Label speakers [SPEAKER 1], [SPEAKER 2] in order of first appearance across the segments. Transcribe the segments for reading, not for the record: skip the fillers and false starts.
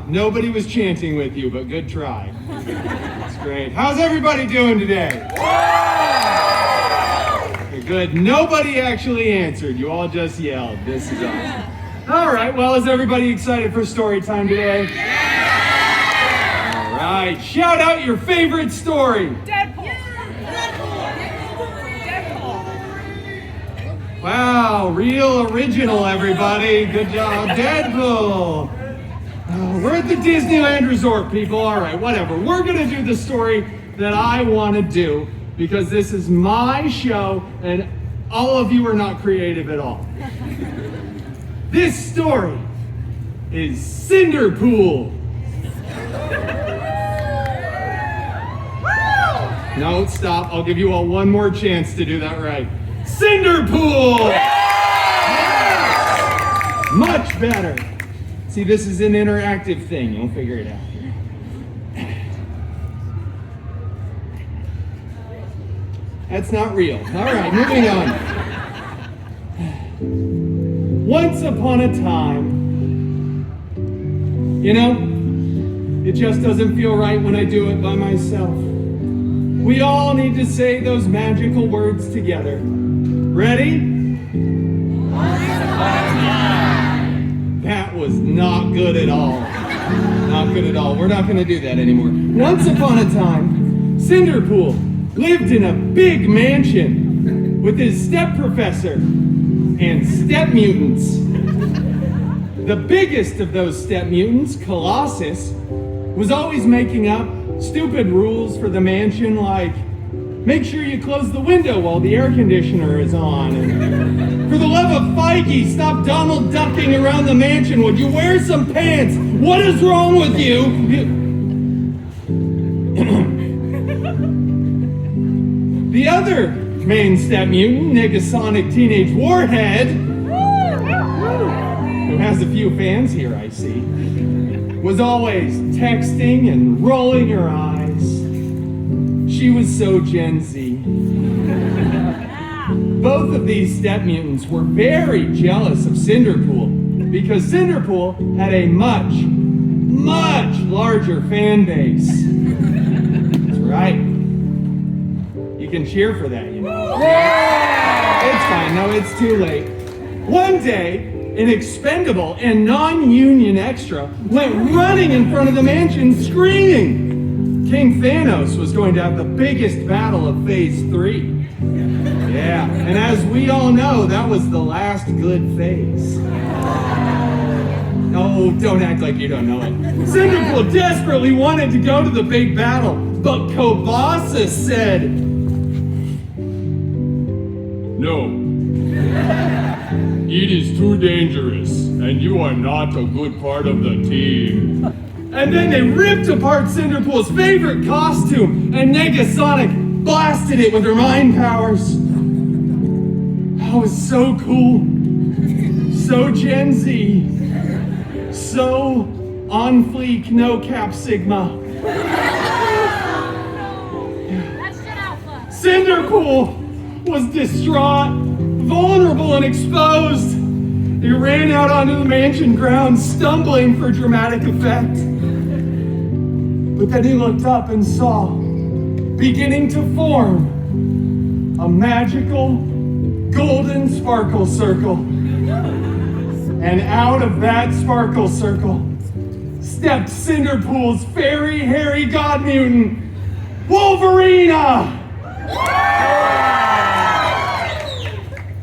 [SPEAKER 1] Nobody was chanting with you, but good try. That's great. How's everybody doing today? Good. Nobody actually answered. You all just yelled. This is awesome. All right. Well, is everybody excited for story time today? All right. Shout out your favorite story.
[SPEAKER 2] Deadpool.
[SPEAKER 1] Wow. Real original, everybody. Good job. Deadpool. We're at the Disneyland Resort, people. All right. Whatever. We're going to do the story that I want to do, because this is my show and all of you are not creative at all. This story is Cinderpool. No, stop. I'll give you all one more chance to do that right. Cinderpool! Yes! Much better. See, this is an interactive thing. You'll figure it out. That's not real. All right, moving on. Once upon a time, you know, it just doesn't feel right when I do it by myself. We all need to say those magical words together. Ready? That was not good at all. Not good at all. We're not going to do that anymore. Once upon a time, Cinderpool lived in a big mansion with his step professor and step mutants. The biggest of those step mutants, Colossus, was always making up stupid rules for the mansion, like make sure you close the window while the air conditioner is on, and for the love of Feige, stop Donald ducking around the mansion. Would you wear some pants? What is wrong with you? The other main step mutant, Negasonic Teenage Warhead, who has a few fans here, I see, was always texting and rolling her eyes. She was so Gen Z. Both of these step mutants were very jealous of Cinderpool, because Cinderpool had a much, much larger fan base. That's right. You can cheer for that, you know. It's fine. No, it's too late. One day, an expendable and non-union extra went running in front of the mansion screaming King Thanos was going to have the biggest battle of Phase 3. Yeah, and as we all know, that was the last good phase. Oh, don't act like you don't know it. Cinderpool desperately wanted to go to the big battle, but Colossus said, "No. It is too dangerous, and you are not a good part of the team." And then they ripped apart Cinderpool's favorite costume, and Negasonic blasted it with her mind powers. That was so cool. So Gen Z. So on fleek, no cap sigma. Cinderpool was distraught, vulnerable, and exposed. He ran out onto the mansion grounds, stumbling for dramatic effect. But then he looked up and saw, beginning to form, a magical golden sparkle circle. And out of that sparkle circle stepped Cinderpool's fairy hairy god mutant, Wolverina!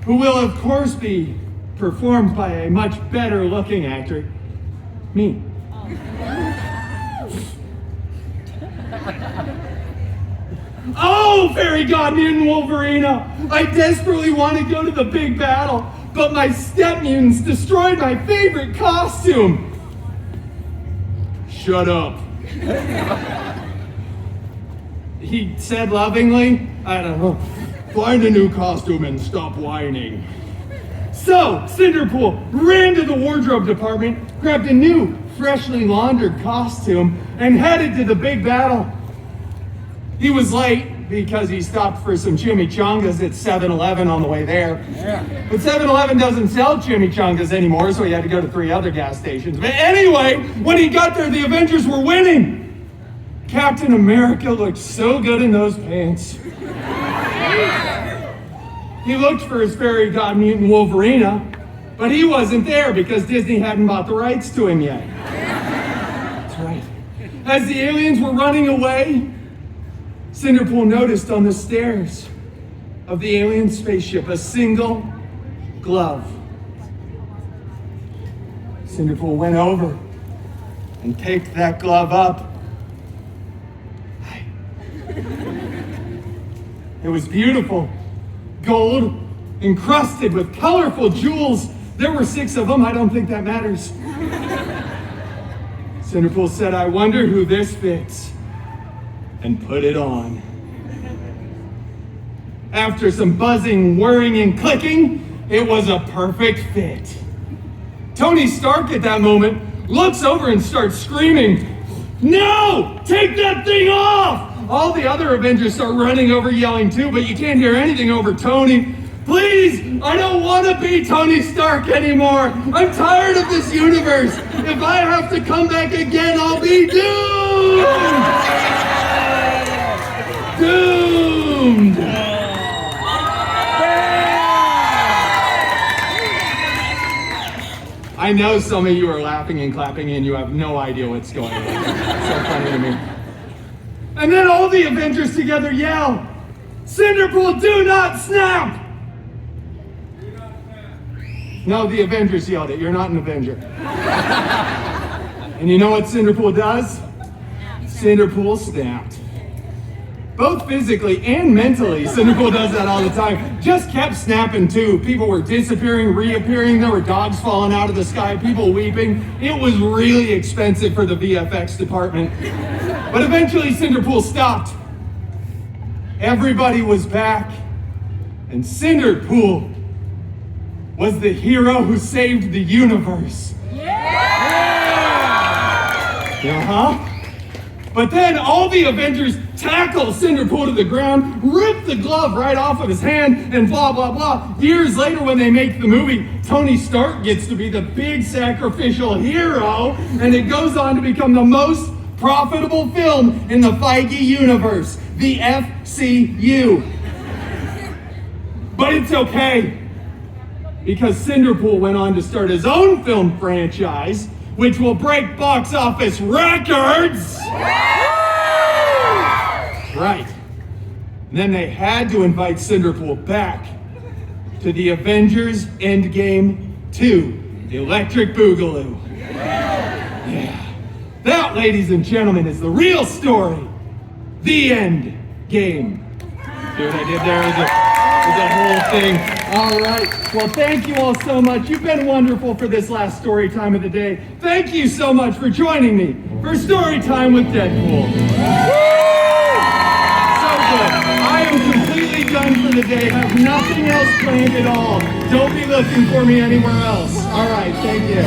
[SPEAKER 1] Who will, of course, be performed by a much better looking actor, me. Oh, fairy god mutant Wolverina! I desperately want to go to the big battle, but my step mutants destroyed my favorite costume. Shut up. He said lovingly. I don't know. Find a new costume and stop whining. So, Cinderpool ran to the wardrobe department, grabbed a new, freshly laundered costume, and headed to the big battle. He was late, because he stopped for some chimichangas at 7-Eleven on the way there. But 7-Eleven doesn't sell chimichangas anymore, so he had to go to 3 other gas stations. But anyway, when he got there, the Avengers were winning. Captain America looked so good in those pants. He looked for his fairy god mutant Wolverina, but he wasn't there because Disney hadn't bought the rights to him yet. That's right. As the aliens were running away, Cinderpool noticed on the stairs of the alien spaceship a single glove. Cinderpool went over and picked that glove up. It was beautiful, gold, encrusted with colorful jewels. There were 6 of them. I don't think that matters. Cinderpool said, "I wonder who this fits," and put it on. After some buzzing, whirring, and clicking, it was a perfect fit. Tony Stark at that moment looks over and starts screaming, "No! Take that thing off!" All the other Avengers start running over yelling too, but you can't hear anything over Tony. "Please, I don't want to be Tony Stark anymore. I'm tired of this universe. If I have to come back again, I'll be doomed." Doomed. I know some of you are laughing and clapping and you have no idea what's going on. It's so funny to me. And then all the Avengers together yell, "Cinderpool, do not snap!" No, the Avengers yelled it. You're not an Avenger. And you know what Cinderpool does? Cinderpool snapped. Both physically and mentally, Cinderpool does that all the time. Just kept snapping too. People were disappearing, reappearing. There were dogs falling out of the sky, people weeping. It was really expensive for the VFX department. But eventually Cinderpool stopped. Everybody was back. And Cinderpool was the hero who saved the universe. Uh-huh. But then all the Avengers tackle Cinderpool to the ground, rip the glove right off of his hand, and blah, blah, blah. Years later, when they make the movie, Tony Stark gets to be the big sacrificial hero, and it goes on to become the most profitable film in the Feige universe, the FCU. But it's okay, because Cinderpool went on to start his own film franchise, which will break box office records. Right. And then they had to invite Cinderpool back to the Avengers Endgame 2, Electric Boogaloo. Yeah. That, ladies and gentlemen, is the real story. The end game. See what I did there? There's a whole thing. All right. Well, thank you all so much. You've been wonderful for this last story time of the day. Thank you so much for joining me for Story Time with Deadpool. So good. I am completely done for the day. Have nothing else planned at all. Don't be looking for me anywhere else. All right. Thank you.